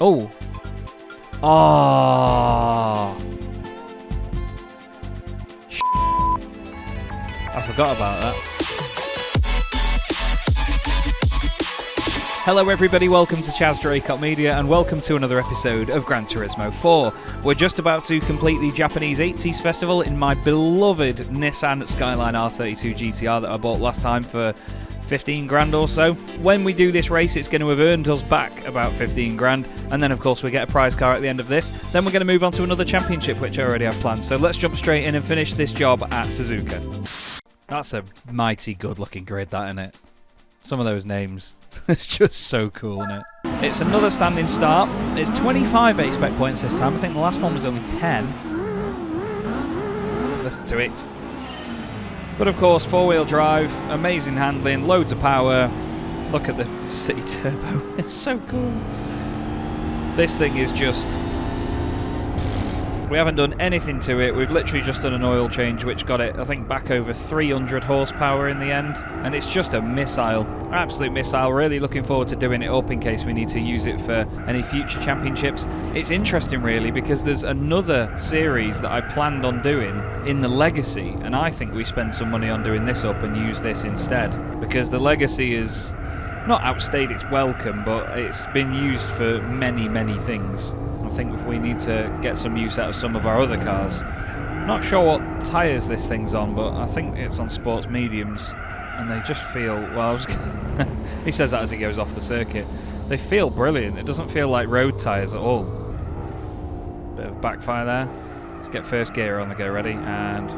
Oh. Oh. I forgot about that. Hello everybody, welcome to Chaz Draycott Media and welcome to another episode of Gran Turismo 4. We're just about to complete the Japanese 80s festival in my beloved Nissan Skyline R32 GTR that I bought last time for 15 grand or so. When we do this race, it's going to have earned us back about 15 grand, and then of course we get a prize car at the end of this. Then we're going to move on to another championship, which I already have planned. So let's jump straight in and finish this job at Suzuka. That's a mighty good looking grid, that, isn't it? Some of those names. It's just so cool, isn't it? It's another standing start. It's 25 A-Spec points this time. I think the last one was only 10. Listen to it. But of course, four-wheel drive, amazing handling, loads of power. Look at the City Turbo. It's so cool. This thing is just... We haven't done anything to it. We've literally just done an oil change, which got it, I think, back over 300 horsepower in the end. And it's just a missile. Absolute missile. Really looking forward to doing it up in case we need to use it for any future championships. It's interesting, really, because there's another series that I planned on doing in the Legacy. And I think we spend some money on doing this up and use this instead. Because the Legacy is not outstayed its welcome, but it's been used for many, many things. I think we need to get some use out of some of our other cars. Not sure what tyres this thing's on, but I think it's on sports mediums, and they just feel, well, he says that as he goes off the circuit. They feel brilliant. It doesn't feel like road tyres at all. Bit of backfire there. Let's get first gear on the go, ready, and...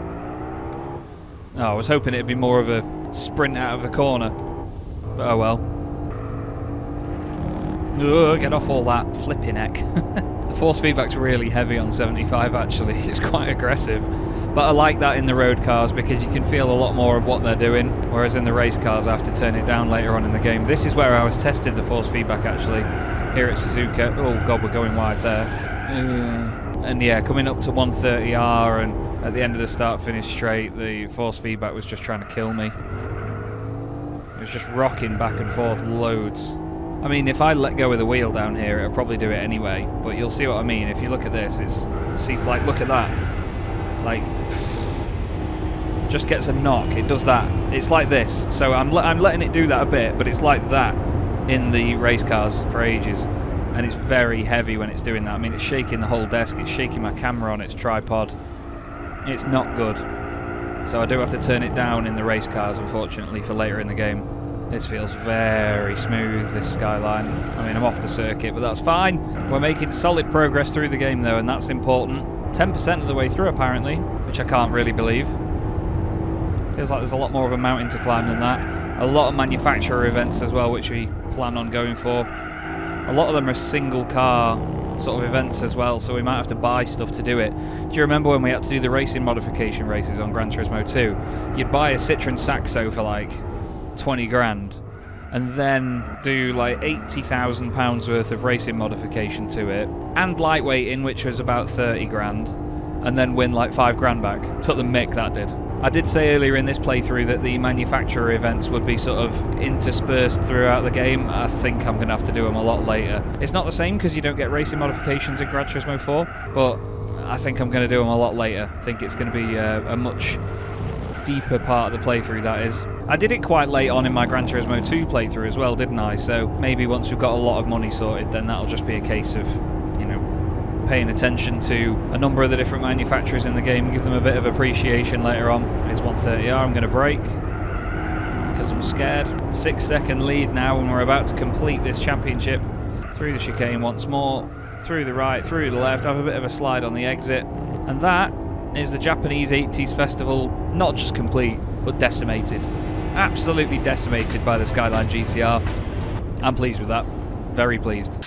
Oh, I was hoping it'd be more of a sprint out of the corner, but oh well. Ugh, get off all that flipping heck. The force feedback's really heavy on 75 actually, it's quite aggressive. But I like that in the road cars because you can feel a lot more of what they're doing, whereas in the race cars I have to turn it down later on in the game. This is where I was testing the force feedback actually, here at Suzuka. Oh god, we're going wide there. And yeah, coming up to 130R and at the end of the start-finish straight, the force feedback was just trying to kill me. It was just rocking back and forth loads. I mean, if I let go of the wheel down here, it'll probably do it anyway, but you'll see what I mean. If you look at this, it's, see, like, look at that. Like, just gets a knock. It does that. It's like this. So I'm letting it do that a bit, but it's like that in the race cars for ages. And it's very heavy when it's doing that. I mean, it's shaking the whole desk. It's shaking my camera on its tripod. It's not good. So I do have to turn it down in the race cars, unfortunately, for later in the game. This feels very smooth, this Skyline. I mean, I'm off the circuit, but that's fine. We're making solid progress through the game, though, and that's important. 10% of the way through, apparently, which I can't really believe. Feels like there's a lot more of a mountain to climb than that. A lot of manufacturer events as well, which we plan on going for. A lot of them are single-car sort of events as well, so we might have to buy stuff to do it. Do you remember when we had to do the racing modification races on Gran Turismo 2? You'd buy a Citroen Saxo for, like, 20 grand and then do like £80,000 worth of racing modification to it and lightweighting, which was about 30 grand, and then win like 5 grand back. Took the mick, that did. I did say earlier in this playthrough that the manufacturer events would be sort of interspersed throughout the game. I think I'm going to have to do them a lot later. It's not the same because you don't get racing modifications in Gran Turismo 4, but I think I'm going to do them a lot later. I think it's going to be a much deeper part of the playthrough, that is. I did it quite late on in my Gran Turismo 2 playthrough as well, didn't I? So maybe once we've got a lot of money sorted, then that'll just be a case of, you know, paying attention to a number of the different manufacturers in the game and give them a bit of appreciation later on. It's 130R, I'm going to brake because I'm scared. 6-second lead now, and we're about to complete this championship. Through the chicane once more, through the right, through the left, have a bit of a slide on the exit, and that is the Japanese 80s festival, not just complete, but decimated. Absolutely decimated by the Skyline GTR. I'm pleased with that. Very pleased.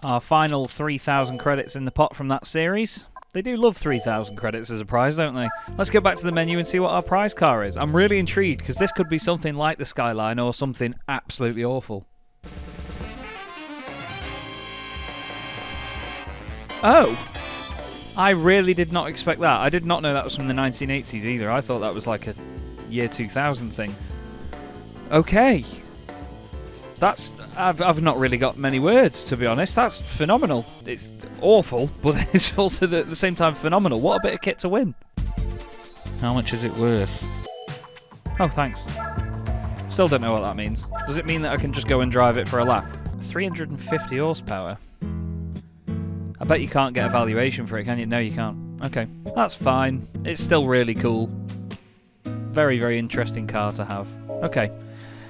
Our final 3,000 credits in the pot from that series. They do love 3,000 credits as a prize, don't they? Let's go back to the menu and see what our prize car is. I'm really intrigued, because this could be something like the Skyline or something absolutely awful. Oh! I really did not expect that. I did not know that was from the 1980s either. I thought that was like a year 2000 thing. Okay. I've not really got many words, to be honest. That's phenomenal. It's awful, but it's also at the same time phenomenal. What a bit of kit to win. How much is it worth? Oh, thanks. Still don't know what that means. Does it mean that I can just go and drive it for a laugh? 350 horsepower. I bet you can't get a valuation for it, can you? No, you can't. Okay, that's fine. It's still really cool. Very, very interesting car to have. Okay.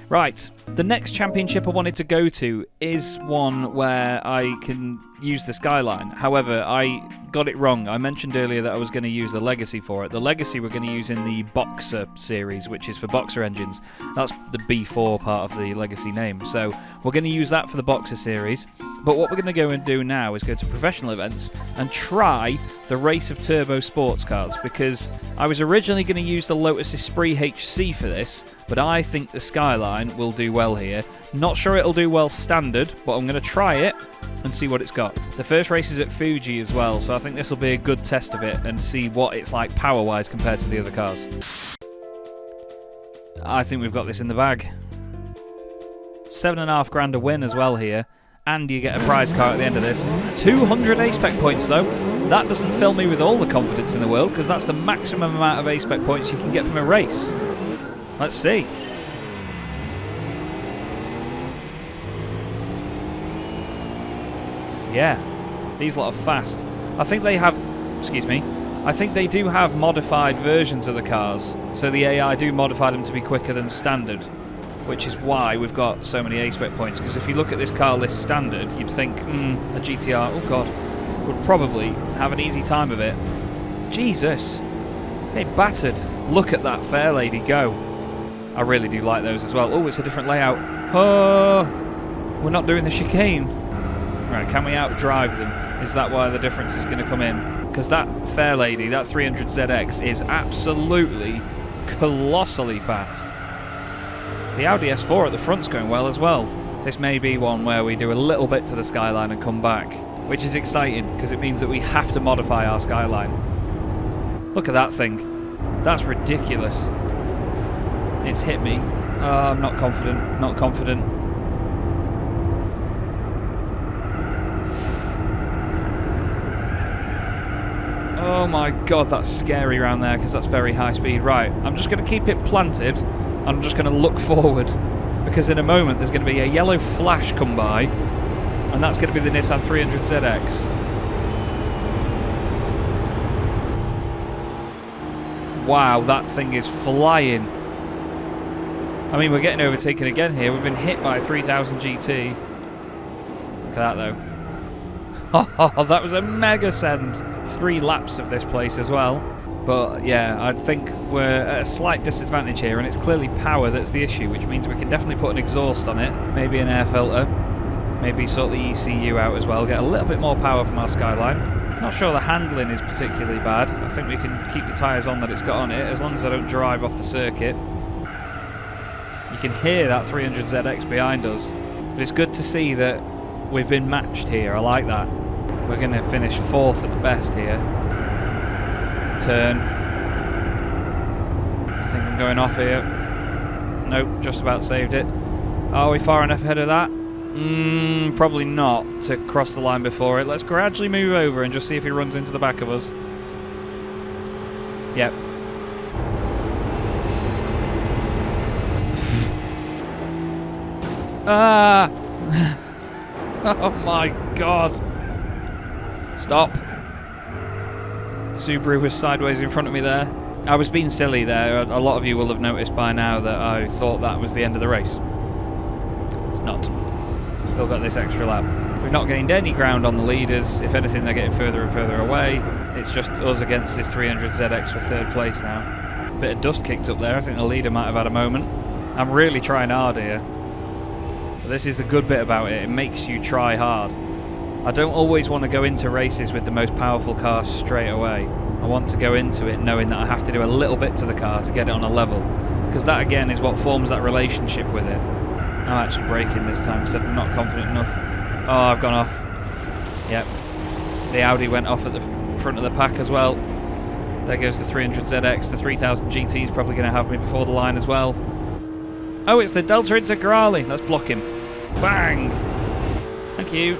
Right, the next championship I wanted to go to is one where I can use the Skyline. However, I got it wrong. I mentioned earlier that I was going to use the Legacy for it. The Legacy we're going to use in the Boxer series, which is for Boxer engines. That's the B4 part of the Legacy name. So we're going to use that for the Boxer series. But what we're going to go and do now is go to professional events and try the race of turbo sports cars, because I was originally going to use the Lotus Esprit HC for this, but I think the Skyline will do well here. Not sure it'll do well standard, but I'm going to try it and see what it's got. The first race is at Fuji as well, so I think this will be a good test of it and see what it's like power-wise compared to the other cars. I think we've got this in the bag. $7.5 grand a win as well here, and you get a prize car at the end of this. 200 A-Spec points though. That doesn't fill me with all the confidence in the world, because that's the maximum amount of A-Spec points you can get from a race. Let's see. Yeah, these lot are fast. I think they have, excuse me, I think they do have modified versions of the cars. So the AI do modify them to be quicker than standard, which is why we've got so many A-Spec points. Because if you look at this car list standard, you'd think, a GTR, oh god, would probably have an easy time of it. Jesus, hey, battered. Look at that fair lady go. I really do like those as well. Oh, it's a different layout. Oh, we're not doing the chicane. Right, can we outdrive them? Is that why the difference is going to come in? Because that fair lady, that 300ZX, is absolutely colossally fast. The Audi S4 at the front's going well as well. This may be one where we do a little bit to the Skyline and come back, which is exciting because it means that we have to modify our Skyline. Look at that thing. That's ridiculous. It's hit me. I'm not confident. Not confident. Oh my god, that's scary around there because that's very high speed. Right, I'm just going to keep it planted. I'm just going to look forward because in a moment there's going to be a yellow flash come by and that's going to be the Nissan 300ZX. Wow, that thing is flying. I mean, we're getting overtaken again here. We've been hit by a 3000 GT. Look at that though. Oh, that was a mega send. 3 laps of this place as well. But yeah, I think we're at a slight disadvantage here, and it's clearly power that's the issue, which means we can definitely put an exhaust on it, maybe an air filter, maybe sort the ECU out as well, get a little bit more power from our Skyline. Not sure the handling is particularly bad. I think we can keep the tyres on that it's got on it, as long as I don't drive off the circuit. You can hear that 300ZX behind us, but it's good to see that we've been matched here. I like that. We're going to finish 4th at the best here. Turn. I think I'm going off here. Nope, just about saved it. Are we far enough ahead of that? Probably not to cross the line before it. Let's gradually move over and just see if he runs into the back of us. Yep. Ah! Oh my god. Stop. Subaru was sideways in front of me there. I was being silly there. A lot of you will have noticed by now that I thought that was the end of the race. It's not. Still got this extra lap. We've not gained any ground on the leaders. If anything, they're getting further and further away. It's just us against this 300ZX for 3rd place now. Bit of dust kicked up there. I think the leader might have had a moment. I'm really trying hard here. But this is the good bit about it. It makes you try hard. I don't always want to go into races with the most powerful car straight away. I want to go into it knowing that I have to do a little bit to the car to get it on a level. Because that again is what forms that relationship with it. I'm actually braking this time because I'm not confident enough. Oh, I've gone off. Yep. The Audi went off at the front of the pack as well. There goes the 300ZX. The 3000 GT is probably going to have me before the line as well. Oh, it's the Delta Integrale. Let's block him. Bang! Thank you.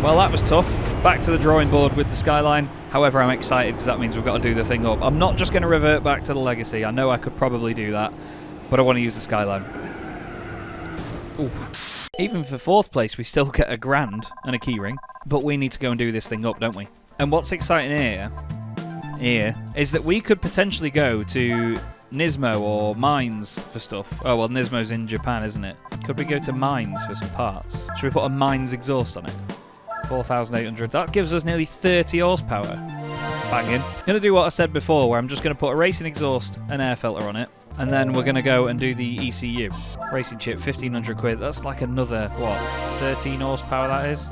Well, that was tough. Back to the drawing board with the Skyline. However, I'm excited because that means we've got to do the thing up. I'm not just going to revert back to the Legacy. I know I could probably do that, but I want to use the Skyline. Ooh. Even for 4th place, we still get a grand and a keyring, but we need to go and do this thing up, don't we? And what's exciting here is that we could potentially go to Nismo or Mines for stuff. Oh, well, Nismo's in Japan, isn't it? Could we go to Mines for some parts? Should we put a Mines exhaust on it? 4,800. That gives us nearly 30 horsepower. Banging. I'm going to do what I said before, where I'm just going to put a racing exhaust and air filter on it. And then we're going to go and do the ECU. Racing chip, 1,500 quid. That's like another, what, 13 horsepower that is?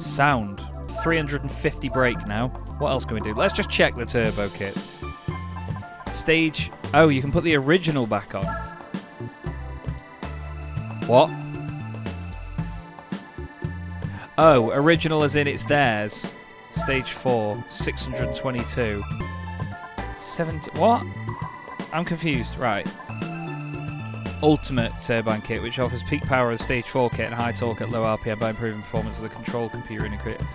Sound. 350 brake now. What else can we do? Let's just check the turbo kits. Stage. Oh, you can put the original back on. What? Oh, original as in it's theirs. Stage 4, 622. 70. What? I'm confused. Right. Ultimate turbine kit, which offers peak power of the Stage 4 kit and high torque at low RPM by improving performance of the control computer integrated.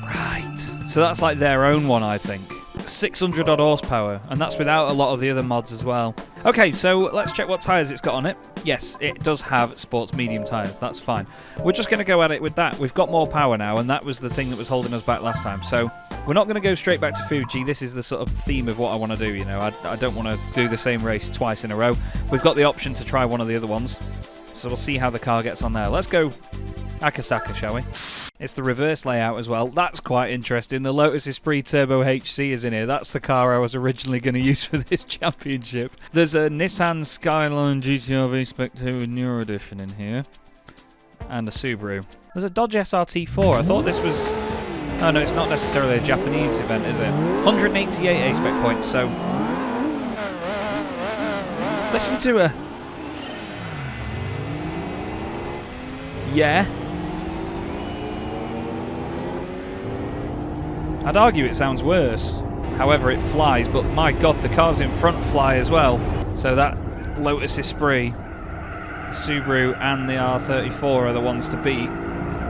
Right. So that's like their own one, I think. 600 odd horsepower, and that's without a lot of the other mods as well. Okay, so let's check what tyres it's got on it. Yes, it does have sports medium tyres. That's fine. We're just going to go at it with that. We've got more power now, and that was the thing that was holding us back last time. So we're not going to go straight back to Fuji. This is the sort of theme of what I want to do, you know. I don't want to do the same race twice in a row. We've got the option to try one of the other ones. So we'll see how the car gets on there. Let's go Akasaka, shall we? It's the reverse layout as well. That's quite interesting. The Lotus Esprit Turbo HC is in here. That's the car I was originally going to use for this championship. There's a Nissan Skyline GTR Spec 2 Neuro Edition in here. And a Subaru. There's a Dodge SRT4. I thought this was... Oh no, it's not necessarily a Japanese event, is it? 188 A-Spec points, so... Listen to her. Yeah. I'd argue it sounds worse. However, it flies, but my god, the cars in front fly as well. So that Lotus Esprit, Subaru and the R34 are the ones to beat.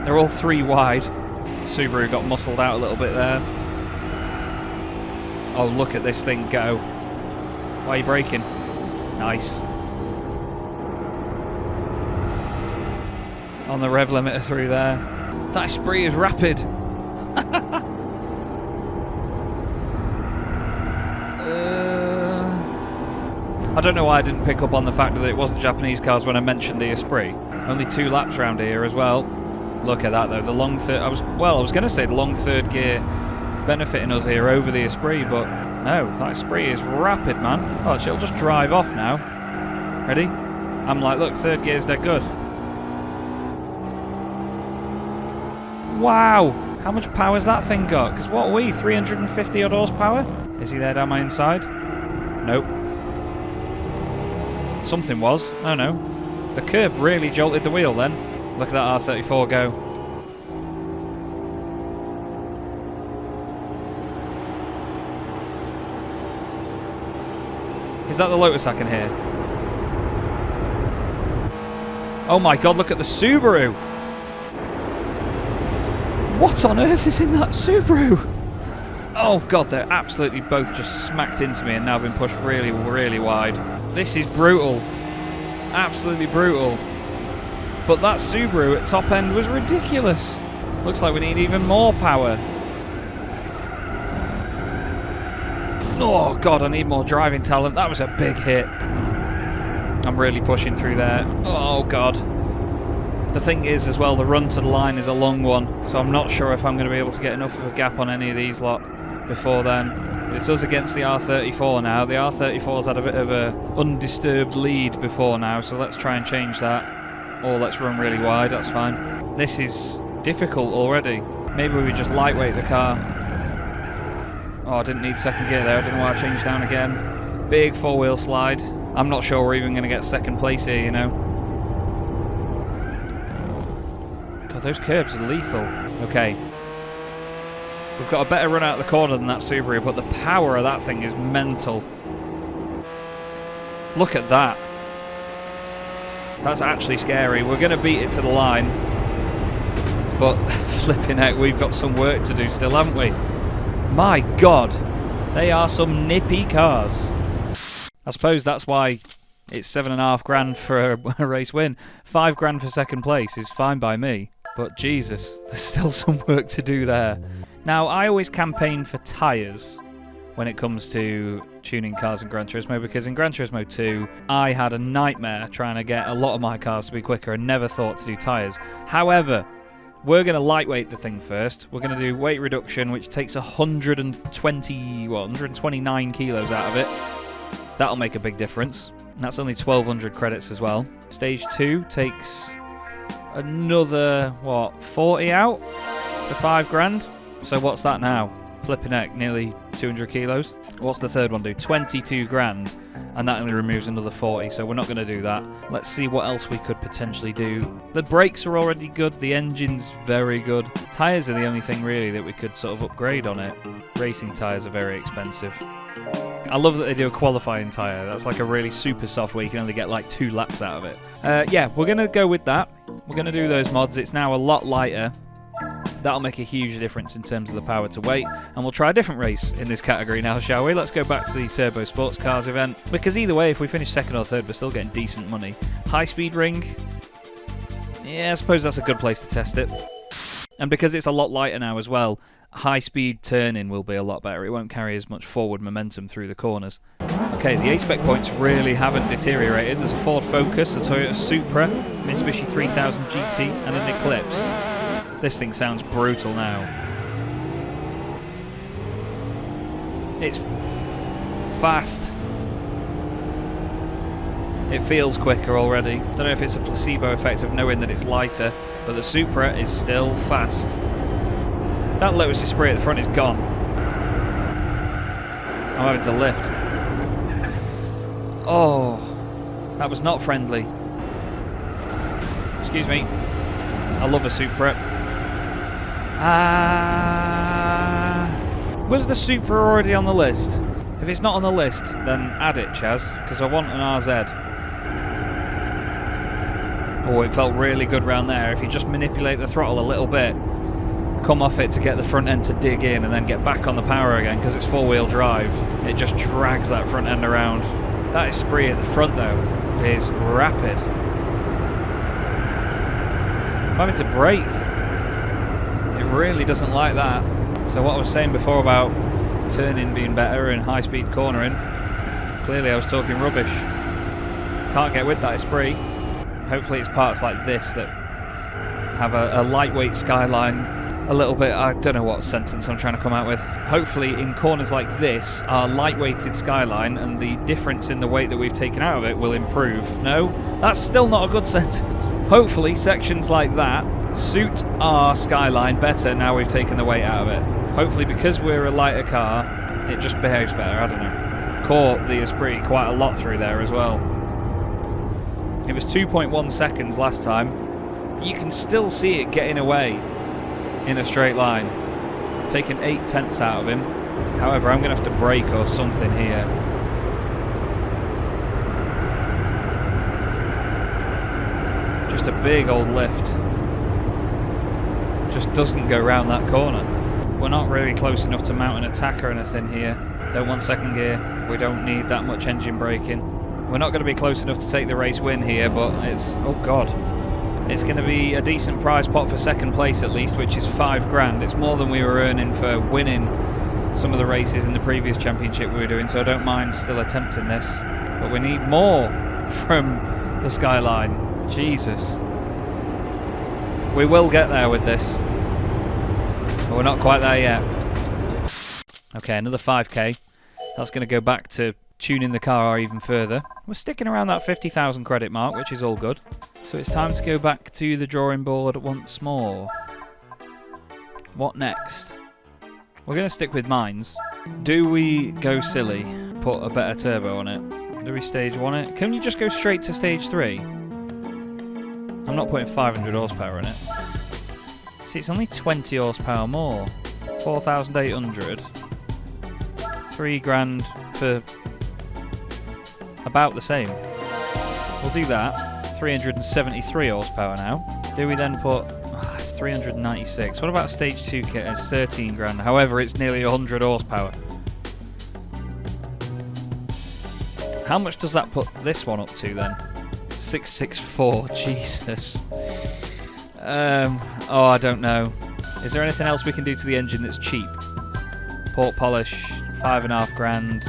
They're all 3 wide. Subaru got muscled out a little bit there. Oh, look at this thing go. Why are you braking? Nice. On the rev limiter through there. That Esprit is rapid. I don't know why I didn't pick up on the fact that it wasn't Japanese cars when I mentioned the Esprit. Only 2 laps round here as well. Look at that though, the long third... I was going to say the long third gear benefiting us here over the Esprit, but no, that Esprit is rapid, man. Oh, actually, it'll just drive off now. Ready? I'm like, look, third gear's dead good. Wow! How much power's that thing got? Because what are we, 350 odd horsepower? Is he there down my inside? Nope. Something was. Oh no. The curb really jolted the wheel then. Look at that R34 go. Is that the Lotus I can hear? Oh my god, look at the Subaru! What on earth is in that Subaru? Oh god, they're absolutely both just smacked into me and now been pushed really, really wide. This is brutal. Absolutely brutal. But that Subaru at top end was ridiculous. Looks like we need even more power. Oh god, I need more driving talent. That was a big hit. I'm really pushing through there. Oh god. The thing is as well, the run to the line is a long one, so I'm not sure if I'm going to be able to get enough of a gap on any of these lot before then. It's us against the R34 now. The R34's had a bit of a undisturbed lead before now, so let's try and change that. Or let's run really wide, that's fine. This is difficult already. Maybe we just lightweight the car. Oh, I didn't need second gear there. I didn't know why I changed down again. Big four-wheel slide. I'm not sure we're even going to get second place here, you know. God, those curbs are lethal. Okay. We've got a better run out of the corner than that Subaru, but the power of that thing is mental. Look at that. That's actually scary. We're going to beat it to the line. But flipping out, we've got some work to do still, haven't we? My God. They are some nippy cars. I suppose that's why it's $7.5 grand for a race win. $5 grand for second place is fine by me. But Jesus, there's still some work to do there. Now, I always campaign for tyres when it comes to tuning cars in Gran Turismo, because in Gran Turismo 2, I had a nightmare trying to get a lot of my cars to be quicker and never thought to do tyres. However, we're going to lightweight the thing first. We're going to do weight reduction, which takes 129 kilos out of it. That'll make a big difference. And that's only 1,200 credits as well. Stage 2 takes another, 40 out for $5 grand? So what's that now? Flipping heck, nearly 200 kilos. What's the third one do? 22 grand. And that only removes another 40, so we're not going to do that. Let's see what else we could potentially do. The brakes are already good, the engine's very good. Tyres are the only thing really that we could sort of upgrade on it. Racing tyres are very expensive. I love that they do a qualifying tyre. That's like a really super soft where you can only get like 2 laps out of it. Yeah, we're going to go with that. We're going to do those mods. It's now a lot lighter. That'll make a huge difference in terms of the power to weight, and we'll try a different race in this category now, shall we? Let's go back to the Turbo Sports Cars event, because either way, if we finish second or third, we're still getting decent money. High-speed ring, yeah, I suppose that's a good place to test it. And because it's a lot lighter now as well, high-speed turning will be a lot better. It won't carry as much forward momentum through the corners. Okay, the A-Spec points really haven't deteriorated. There's a Ford Focus, a Toyota Supra, Mitsubishi 3000 GT, and an Eclipse. This thing sounds brutal now. It's fast. It feels quicker already. Don't know if it's a placebo effect of knowing that it's lighter, but the Supra is still fast. That Lotus Esprit at the front is gone. I'm having to lift. Oh, that was not friendly. Excuse me. I love a Supra. Was the Supra already on the list? If it's not on the list, then add it, Chaz, because I want an RZ. Oh, it felt really good round there. If you just manipulate the throttle a little bit, come off it to get the front end to dig in, and then get back on the power again, because it's four-wheel drive, it just drags that front end around. That Esprit at the front, though, is rapid. I'm having to brake. It really doesn't like that. So what I was saying before about turning being better and high-speed cornering, clearly I was talking rubbish. Can't get with that Esprit. Hopefully it's parts like this that have a lightweight Skyline a little bit. I don't know what sentence I'm trying to come out with. Hopefully in corners like this, our lightweighted Skyline and the difference in the weight that we've taken out of it will improve. No, that's still not a good sentence. Hopefully sections like that suit our Skyline better now we've taken the weight out of it. Hopefully because we're a lighter car, it just behaves better. I don't know. Caught the Esprit quite a lot through there as well. It was 2.1 seconds last time. You can still see it getting away in a straight line. Taking 0.8 out of him. However, I'm going to have to brake or something here. Just a big old lift. Just doesn't go round that corner. We're not really close enough to mount an attack or anything here. Don't want second gear. We don't need that much engine braking. We're not going to be close enough to take the race win here, but it's... oh god. It's going to be a decent prize pot for second place at least, which is $5 grand. It's more than we were earning for winning some of the races in the previous championship we were doing, so I don't mind still attempting this. But we need more from the Skyline. Jesus. We will get there with this. But we're not quite there yet. Okay, another 5k. That's going to go back to tuning the car even further. We're sticking around that 50,000 credit mark, which is all good. So it's time to go back to the drawing board once more. What next? We're going to stick with mines. Do we go silly? Put a better turbo on it? Do we stage 1 it? Can you just go straight to stage 3? I'm not putting 500 horsepower in it. See, it's only 20 horsepower more. 4,800. 3 grand for about the same. We'll do that. 373 horsepower now. Do we then put... it's 396. What about stage 2 kit? It's 13 grand. However, it's nearly 100 horsepower. How much does that put this one up to then? 664. Jesus. Oh, I don't know. Is there anything else we can do to the engine that's cheap? Port polish, 5.5 grand.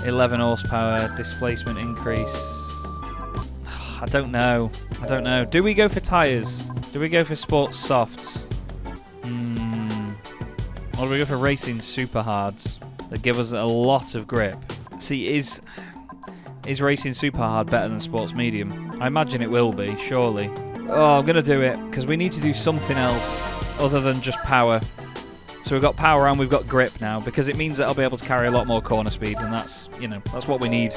11 horsepower, displacement increase. I don't know. I don't know. Do we go for tyres? Do we go for sports softs? Or do we go for racing super hards that give us a lot of grip? See, is racing super hard better than sports medium? I imagine it will be, surely. Oh, I'm going to do it because we need to do something else other than just power. So we've got power and we've got grip now, because it means that I'll be able to carry a lot more corner speed, and that's, you know, that's what we need.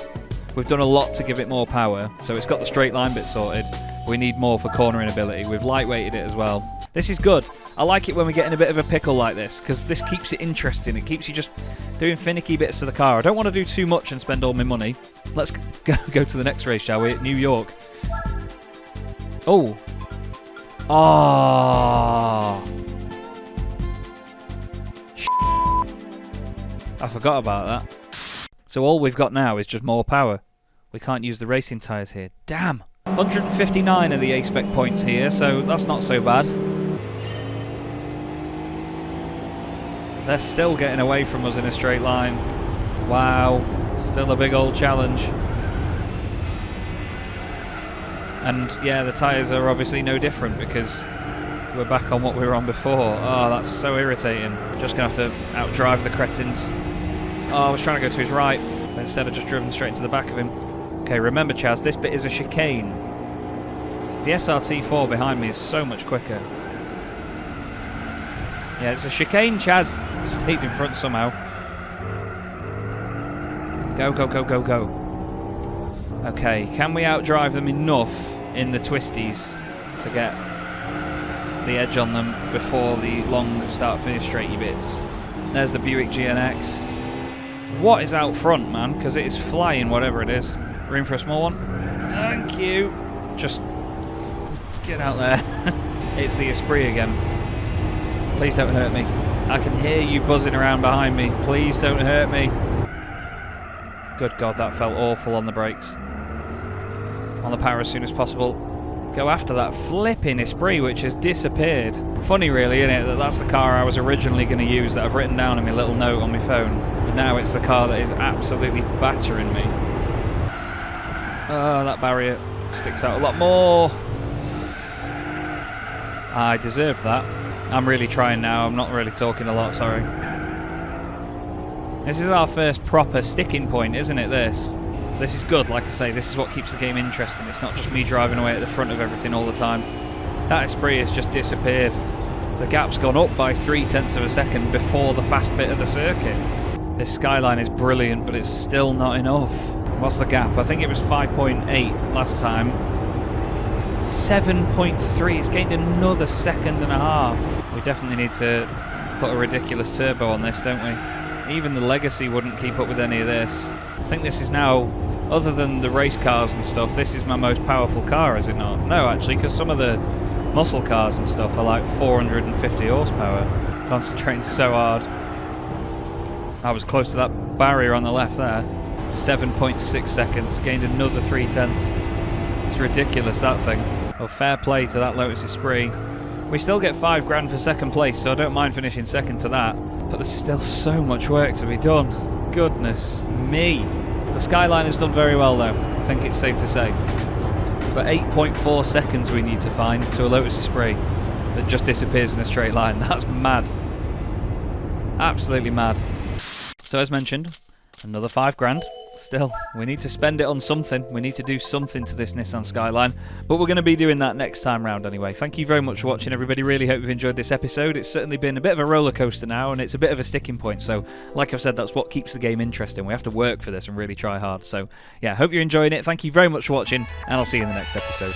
We've done a lot to give it more power, so it's got the straight line bit sorted. We need more for cornering ability. We've lightweighted it as well. This is good. I like it when we get in a bit of a pickle like this, because this keeps it interesting. It keeps you just doing finicky bits to the car. I don't want to do too much and spend all my money. Let's go to the next race, shall we? New York. Oh. Oh. I forgot about that. So all we've got now is just more power. We can't use the racing tyres here. Damn! 159 are the A-spec points here, so that's not so bad. They're still getting away from us in a straight line. Wow. Still a big old challenge. And yeah, the tyres are obviously no different because we're back on what we were on before. Oh, that's so irritating. Just going to have to outdrive the cretins. Oh, I was trying to go to his right, but instead I've just driven straight into the back of him. Okay, remember, Chaz, this bit is a chicane. The SRT4 behind me is so much quicker. Yeah, it's a chicane, Chaz. Stayed in front somehow. Go, go, go, go, go. Okay, can we outdrive them enough in the twisties to get the edge on them before the long start-finish straighty bits? There's the Buick GNX. What is out front, man? Because it is flying, whatever it is. Room for a small one? Thank you. Just get out there. It's the Esprit again. Please don't hurt me. I can hear you buzzing around behind me. Please don't hurt me. Good God, that felt awful on the brakes. On the power as soon as possible. Go after that flipping Esprit, which has disappeared. Funny, really, isn't it, that that's the car I was originally going to use that I've written down in my little note on my phone. But now it's the car that is absolutely battering me. Oh, that barrier sticks out a lot more. I deserved that. I'm really trying now. I'm not really talking a lot, sorry. This is our first proper sticking point, isn't it, this? This is good, like I say. This is what keeps the game interesting. It's not just me driving away at the front of everything all the time. That Esprit has just disappeared. The gap's gone up by 0.3 of a second before the fast bit of the circuit. This Skyline is brilliant, but it's still not enough. What's the gap? I think it was 5.8 last time. 7.3. It's gained another 1.5 seconds. We definitely need to put a ridiculous turbo on this, don't we? Even the Legacy wouldn't keep up with any of this. I think this is now, other than the race cars and stuff, this is my most powerful car, is it not? No, actually, because some of the muscle cars and stuff are like 450 horsepower. Concentrating so hard. I was close to that barrier on the left there. 7.6 seconds, gained another 0.3. It's ridiculous, that thing. Well, fair play to that Lotus Esprit. We still get 5 grand for second place, so I don't mind finishing second to that. But there's still so much work to be done. Goodness me. The Skyline has done very well, though. I think it's safe to say. But 8.4 seconds we need to find to a Lotus Esprit that just disappears in a straight line. That's mad. Absolutely mad. So as mentioned, another 5 grand. Still, we need to spend it on something. We need to do something to this Nissan Skyline. But we're going to be doing that next time round anyway. Thank you very much for watching, everybody. Really hope you've enjoyed this episode. It's certainly been a bit of a roller coaster now, and it's a bit of a sticking point. So, like I've said, that's what keeps the game interesting. We have to work for this and really try hard. So, yeah, hope you're enjoying it. Thank you very much for watching, and I'll see you in the next episode.